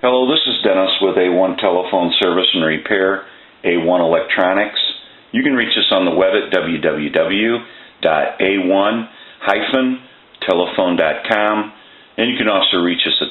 Hello, this is Dennis with A1 Telephone Service and Repair, A1 Electronics. You can reach us on the web at www.a1-telephone.com, and you can also reach us at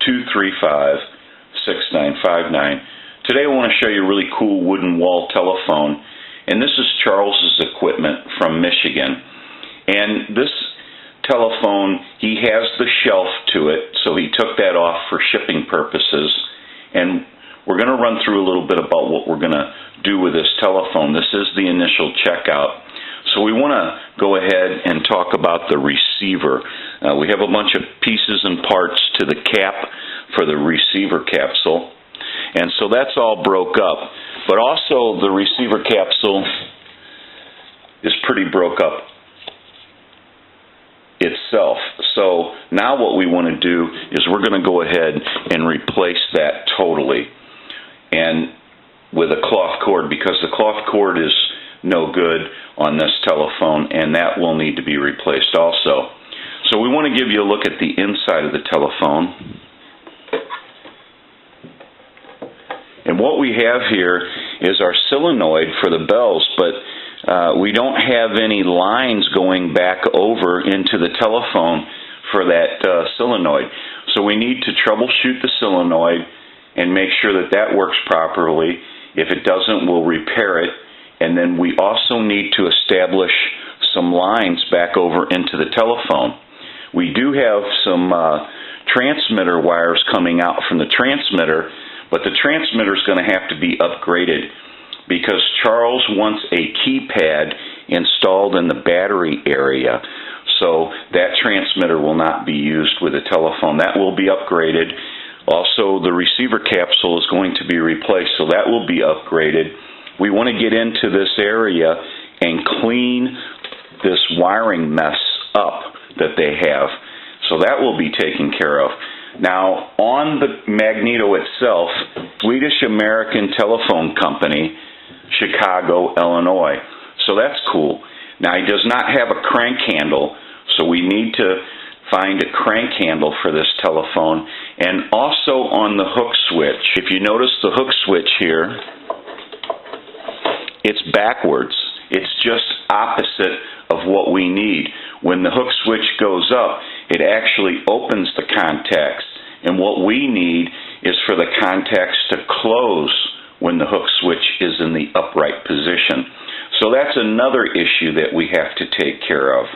618-235-6959. Today I want to show you a really cool wooden wall telephone, and this is Charles's equipment from Michigan. And this telephone, he has the shelf to it, so he took that off for shipping purposes. And we're going to run through a little bit about what we're going to do with this telephone. This is the initial checkout. So we want to go ahead and talk about the receiver. We have a bunch of pieces and parts to the cap for the receiver capsule. And so that's all broke up. But also the receiver capsule is pretty broke up itself. So now what we want to do is we're going to go ahead and replace that totally, and with a cloth cord, because the cloth cord is no good on this telephone, and that will need to be replaced also. So we want to give you a look at the inside of the telephone. And what we have here is our solenoid for the bells, but we don't have any lines going back over into the telephone for that solenoid. So we need to troubleshoot the solenoid and make sure that that works properly. If it doesn't, we'll repair it. And then we also need to establish some lines back over into the telephone. We do have some transmitter wires coming out from the transmitter, but the transmitter is going to have to be upgraded, because Charles wants a keypad installed in the battery area. So that transmitter will not be used with the telephone. That will be upgraded. Also, the receiver capsule is going to be replaced, so that will be upgraded. We want to get into this area and clean this wiring mess up that they have. So that will be taken care of. Now, on the magneto itself, Swedish American Telephone Company, Chicago, Illinois. So that's cool. Now, he does not have a crank handle, so we need to find a crank handle for this telephone. And also on the hook switch, if you notice the hook switch here, it's backwards. It's just opposite of what we need. When the hook switch goes up, it actually opens the contacts, and what we need is for the contacts to close when the hook switch is in the upright position. So that's another issue that we have to take care of.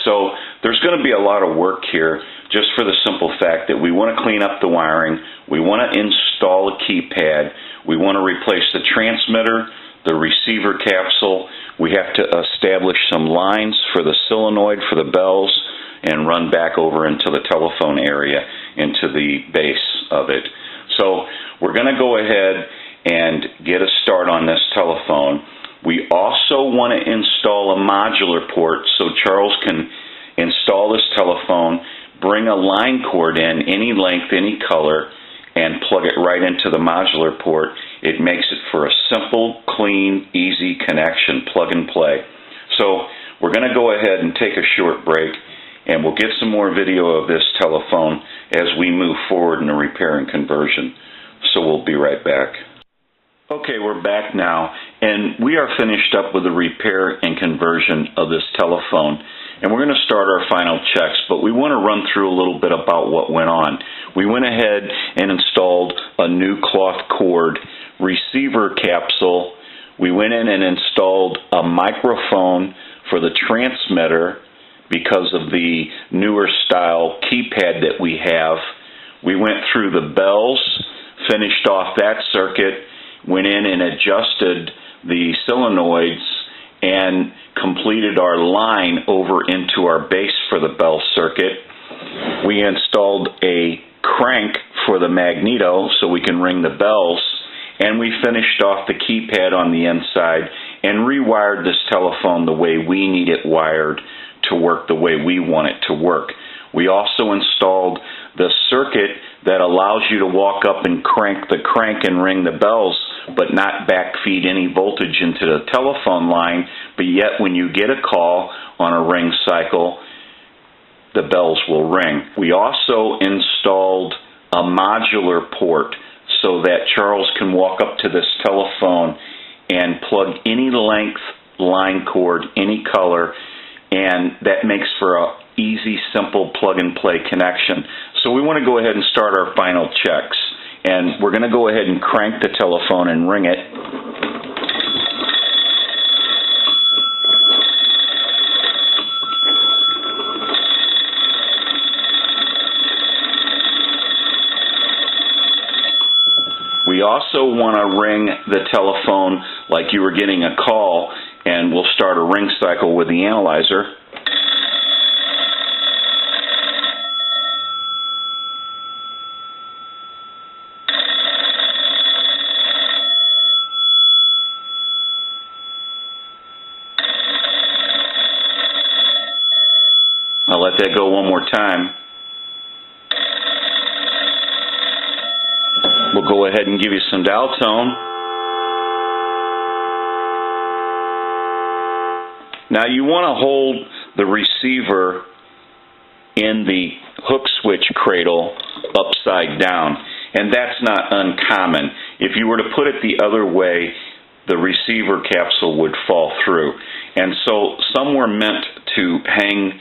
So there's going to be a lot of work here, just for the simple fact that we want to clean up the wiring, we want to install a keypad, we want to replace the transmitter, the receiver capsule, we have to establish some lines for the solenoid for the bells, and run back over into the telephone area, into the base of it. So we're going to go ahead and get a start on this telephone. We also want to install a modular port so Charles can install this telephone, bring a line cord in, any length, any color, and plug it right into the modular port. It makes it for a simple, clean, easy connection, plug and play. So we're going to go ahead and take a short break, and we'll get some more video of this telephone as we move forward in the repair and conversion. So we'll be right back. Okay, we're back now, and we are finished up with the repair and conversion of this telephone. And we're going to start our final checks, but we want to run through a little bit about what went on. We went ahead and installed a new cloth cord receiver capsule. We went in and installed a microphone for the transmitter because of the newer style keypad that we have. We went through the bells, finished off that circuit, went in and adjusted the solenoids, and completed our line over into our base for the bell circuit. We installed a crank for the magneto so we can ring the bells, and we finished off the keypad on the inside and rewired this telephone the way we need it wired to work the way we want it to work. We also installed the circuit that allows you to walk up and crank the crank and ring the bells, but not backfeed any voltage into the telephone line, but yet when you get a call on a ring cycle, the bells will ring. We also installed a modular port so that Charles can walk up to this telephone and plug any length line cord, any color, and that makes for a easy, simple plug-and-play connection. So we want to go ahead and start our final checks. And we're going to go ahead and crank the telephone and ring it. We also want to ring the telephone like you were getting a call, and we'll start a ring cycle with the analyzer. I'll let that go one more time. We'll go ahead and give you some dial tone. Now you want to hold the receiver in the hook switch cradle upside down, and that's not uncommon. If you were to put it the other way, the receiver capsule would fall through. And so some were meant to hang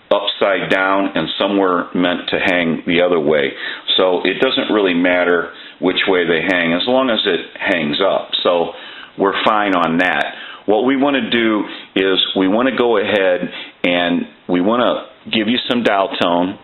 upside down and some were meant to hang the other way. So it doesn't really matter which way they hang as long as it hangs up. So we're fine on that. What we want to do is we want to go ahead and we want to give you some dial tone.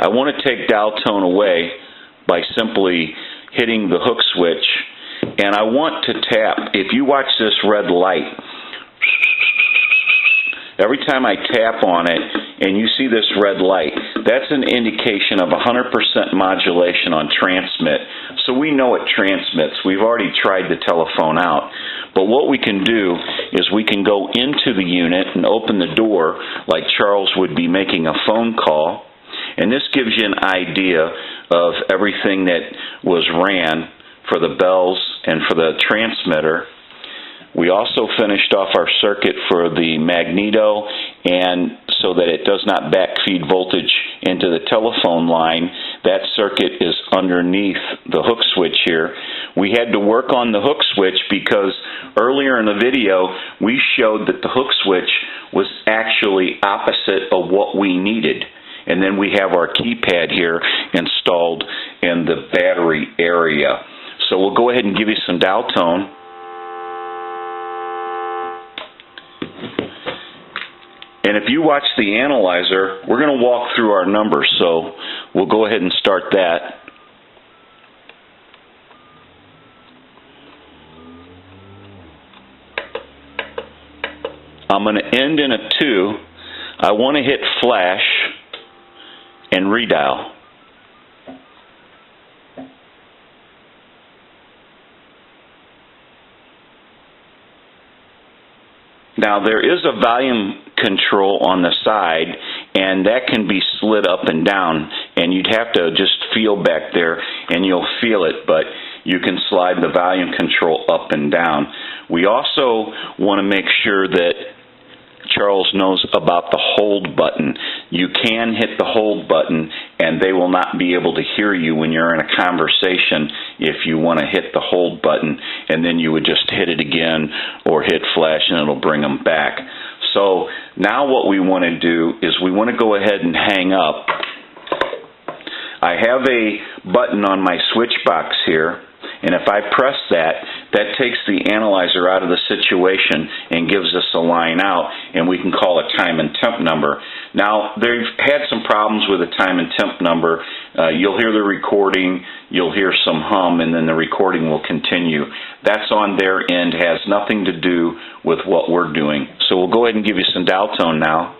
I want to take dial tone away by simply hitting the hook switch, and I want to tap. If you watch this red light, every time I tap on it and you see this red light, that's an indication of 100% modulation on transmit. So we know it transmits. We've already tried the telephone out. But what we can do is we can go into the unit and open the door like Charles would be making a phone call. And this gives you an idea of everything that was ran for the bells and for the transmitter. We also finished off our circuit for the magneto, and so that it does not backfeed voltage into the telephone line. That circuit is underneath the hook switch here. We had to work on the hook switch because earlier in the video we showed that the hook switch was actually opposite of what we needed. And then we have our keypad here installed in the battery area. So we'll go ahead and give you some dial tone. And if you watch the analyzer, we're going to walk through our numbers, so we'll go ahead and start that. I'm going to end in a 2. I want to hit flash and redial. Now there is a volume control on the side, and that can be slid up and down, and you'd have to just feel back there and you'll feel it, but you can slide the volume control up and down. We also want to make sure that Charles knows about the hold button. You can hit the hold button and they will not be able to hear you when you're in a conversation if you want to hit the hold button, and then you would just hit it again or hit flash and it'll bring them back. So now what we want to do is we want to go ahead and hang up. I have a button on my switch box here, and if I press that, that takes the analyzer out of the situation and gives us a line out, and we can call a time and temp number. Now, they've had some problems with the time and temp number. You'll hear the recording, you'll hear some hum, and then the recording will continue. That's on their end, has nothing to do with what we're doing. So we'll go ahead and give you some dial tone now.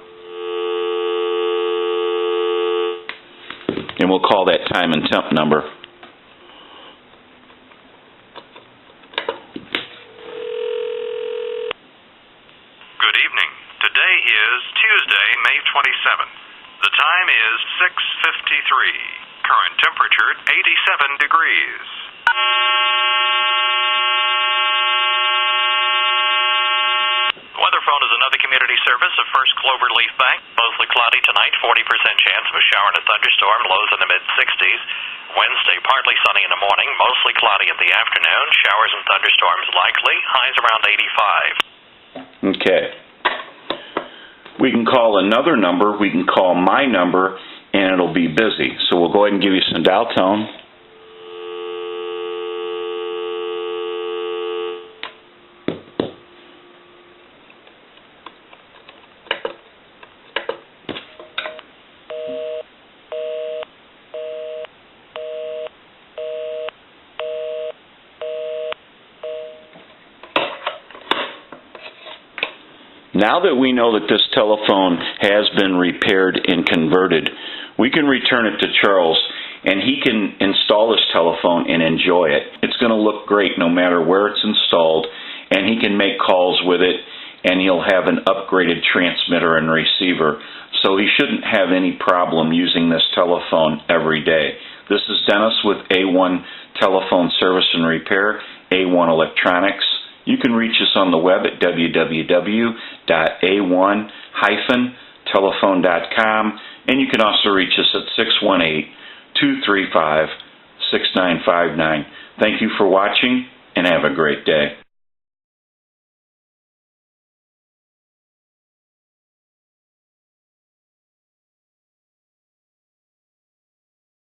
And we'll call that time and temp number. Good evening. Today is Tuesday, May 27th. The time is 6:53. Current temperature 87 degrees. Weather telephone is another community service of First Cloverleaf Bank. Mostly cloudy tonight, 40% chance of a shower and a thunderstorm, lows in the mid-60s. Wednesday, partly sunny in the morning, mostly cloudy in the afternoon, showers and thunderstorms likely, highs around 85. Okay. We can call another number, we can call my number, and it'll be busy. So we'll go ahead and give you some dial tone. Now that we know that this telephone has been repaired and converted, we can return it to Charles and he can install this telephone and enjoy it. It's going to look great no matter where it's installed, and he can make calls with it, and he'll have an upgraded transmitter and receiver, so he shouldn't have any problem using this telephone every day. This is Dennis with A1 Telephone Service and Repair, A1 Electronics. You can reach us on the web at www.a1-telephone.com, and you can also reach us at 618-235-6959. Thank you for watching, and have a great day.